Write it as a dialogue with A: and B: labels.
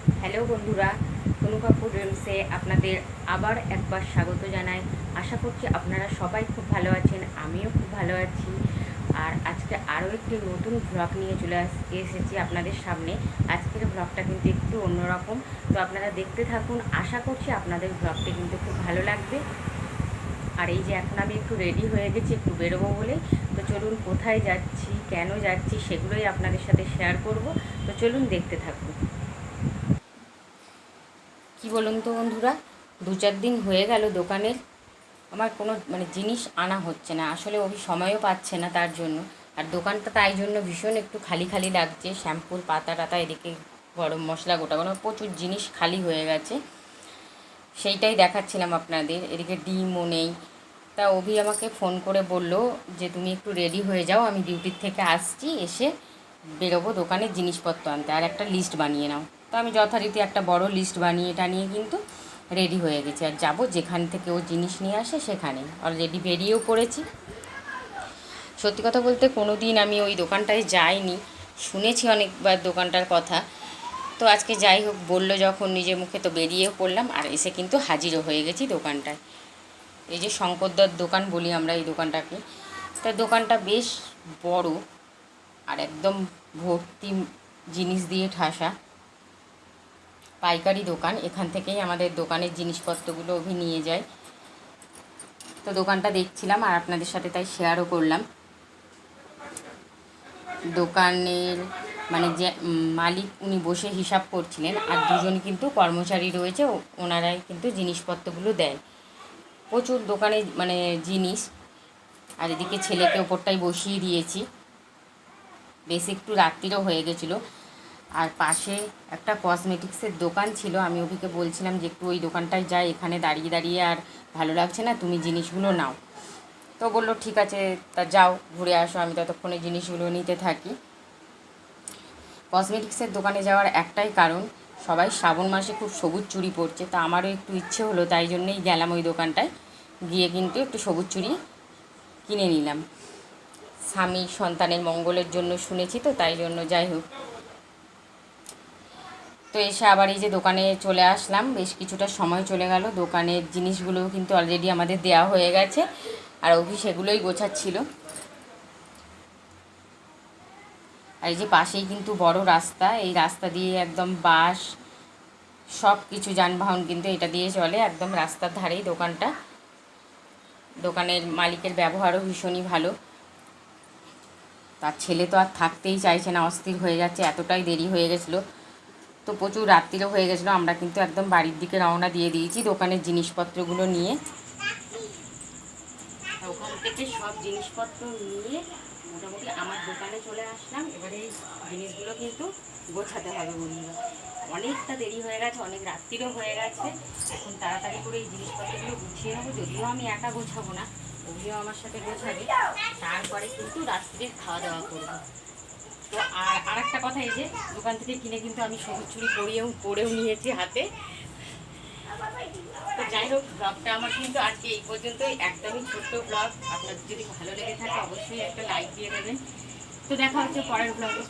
A: Hello বন্ধুরা, তনু কাপুর ড্রিমসে আপনাদের আবার একবার স্বাগত জানাই। আশা করছি আপনারা সবাই খুব ভালো আছেন, আমিও খুব ভালো আছি। আর আজকে আরও একটি নতুন ভ্লগ নিয়ে এসেছি আপনাদের সামনে। আজকের ভ্লগটা কিন্তু একটু অন্যরকম, তো আপনারা দেখতে থাকুন। আশা করছি আপনাদের ভ্লগটি কিন্তু খুব ভালো লাগবে। আর এই যে এখন আমি একটু রেডি হয়ে গেছি একটু বেরোবো বলে, তো চলুন কোথায় যাচ্ছি, কেন যাচ্ছি সেগুলোই আপনাদের সাথে শেয়ার করব। তো চলুন দেখতে থাকুন। কি বলুন তো বন্ধুরা, 2-4 দিন হয়ে গেল দোকানের আমার কোনো জিনিস আনা হচ্ছে না। আসলে ওই সময়ও পাচ্ছে না তার জন্য। আর দোকানটা তাই জন্য ভীষণ একটু খালি খালি লাগছে। শ্যাম্পুর পাতা টাতা, এদিকে গরম মশলা গোটা গরম প্রচুর জিনিস খালি হয়ে গেছে, সেইটাই দেখাচ্ছিলাম আপনাদের। এদিকে ডিমও নেই। তা অভি আমাকে ফোন করে বলল যে তুমি একটু রেডি হয়ে যাও, আমি ডিউটির থেকে আসছি, এসে বেরোবো দোকানের জিনিসপত্র আনতে, আর একটা লিস্ট বানিয়ে নাও। তো আমি যথারীতি একটা বড় লিস্ট বানিয়ে টানিয়ে কিন্তু রেডি হয়ে গেছি, আর যাব যেখান থেকে ও জিনিস নিয়ে আসে সেখানে। অলরেডি বেরিয়েও পড়েছি। সত্যি কথা বলতে কোনো দিন আমি ওই দোকানটায় যাইনি, শুনেছি অনেকবার দোকানটার কথা। তো আজকে যাই হোক, বললো যখন নিজের মুখে, তো বেরিয়েও পড়লাম, আর এসে কিন্তু হাজিরও হয়ে গেছি দোকানটায়। এই যে শঙ্করদার দোকান বলি আমরা এই দোকানটাকে। তা দোকানটা বেশ বড়, আর একদম ভর্তি জিনিস দিয়ে ঠাসা। পাইকারি দোকান, এখান থেকেই আমাদের দোকানের জিনিসপত্রগুলো অভি নিয়ে যায়। তো দোকানটা দেখছিলাম আর আপনাদের সাথে তাই শেয়ারও করলাম। দোকানের যে মালিক, উনি বসে হিসাব করছিলেন, আর দুজন কিন্তু কর্মচারী রয়েছে, ওনারাই কিন্তু জিনিসপত্রগুলো দেয়। প্রচুর দোকানে জিনিস। আর এদিকে ছেলেকে ওপরটাই বসিয়ে দিয়েছি, বেশ একটু রাত্রিরও হয়ে গেছিলো। আর পাশে একটা কসমেটিক্সের দোকান ছিল, আমি অভিকে বলছিলাম যে একটু ওই দোকানটায় যাই, এখানে দাঁড়িয়ে দাঁড়িয়ে আর ভালো লাগছে না, তুমি জিনিসগুলো নাও। তো বললো ঠিক আছে, তা যাও ঘুরে আসো, আমি ততক্ষণে জিনিসগুলো নিতে থাকি। কসমেটিক্সের দোকানে যাওয়ার একটাই কারণ, সবাই শ্রাবণ মাসে খুব সবুজ চুড়ি পরছে, তা আমারও একটু ইচ্ছে হলো, তাই জন্যেই গেলাম ওই দোকানটায়। গিয়ে কিন্তু একটু সবুজ চুড়ি কিনে নিলাম। স্বামী সন্তানের মঙ্গলের জন্য শুনেছি, তো তাই জন্য যাই হোক। তো এসে আবার এই যে দোকানে চলে আসলাম, বেশ কিছুটা সময় চলে গেল। দোকানের জিনিসগুলোও কিন্তু অলরেডি আমাদের দেওয়া হয়ে গেছে, আর অভি সেগুলোই গোছাচ্ছিল। আর এই যে পাশেই কিন্তু বড় রাস্তা, এই রাস্তা দিয়ে একদম বাস সব কিছু যানবাহন কিন্তু এটা দিয়ে চলে, একদম রাস্তার ধারেই দোকানটা। দোকানের মালিকের ব্যবহারও ভীষণই ভালো। তার ছেলে তো আর থাকতেই চাইছে না, অস্থির হয়ে যাচ্ছে, এতটাই দেরি হয়ে গেছিলো। তো প্রচুর রাত্রিরও হয়ে গেছিলো, আমরা কিন্তু একদম বাড়ির দিকে রওনা দিয়ে দিয়েছি দোকানের জিনিসপত্রগুলো নিয়ে। ওখান থেকে সব জিনিসপত্র নিয়ে মোটামুটি আমার দোকানে চলে আসলাম। এবারে এই জিনিসগুলো কিন্তু গোছাতে হবে বন্ধুরা। অনেকটা দেরি হয়ে গেছে, অনেক রাত্রিরও হয়ে গেছে। এখন তাড়াতাড়ি করে এই জিনিসপত্রগুলো গুছিয়ে নেবো, যদিও আমি একা গোছাবো না, ওগুলো আমার সাথে গোছাবে। তারপরে কিন্তু রাত্রির খাওয়া দাওয়া করবো। তো আর একটা কথা, এই যে দোকান থেকে কিনে কিন্তু আমি সবুজ চুড়ি পরেও নিয়েছি হাতে। তো যাই হোক, ব্লগটা আমার কিন্তু আজকে এই পর্যন্তই, একদমই ছোট্ট ব্লগ। আপনাদের যদি ভালো লেগে থাকে অবশ্যই একটা লাইক দিয়ে দেবেন। তো দেখা হচ্ছে পরের ব্লগে।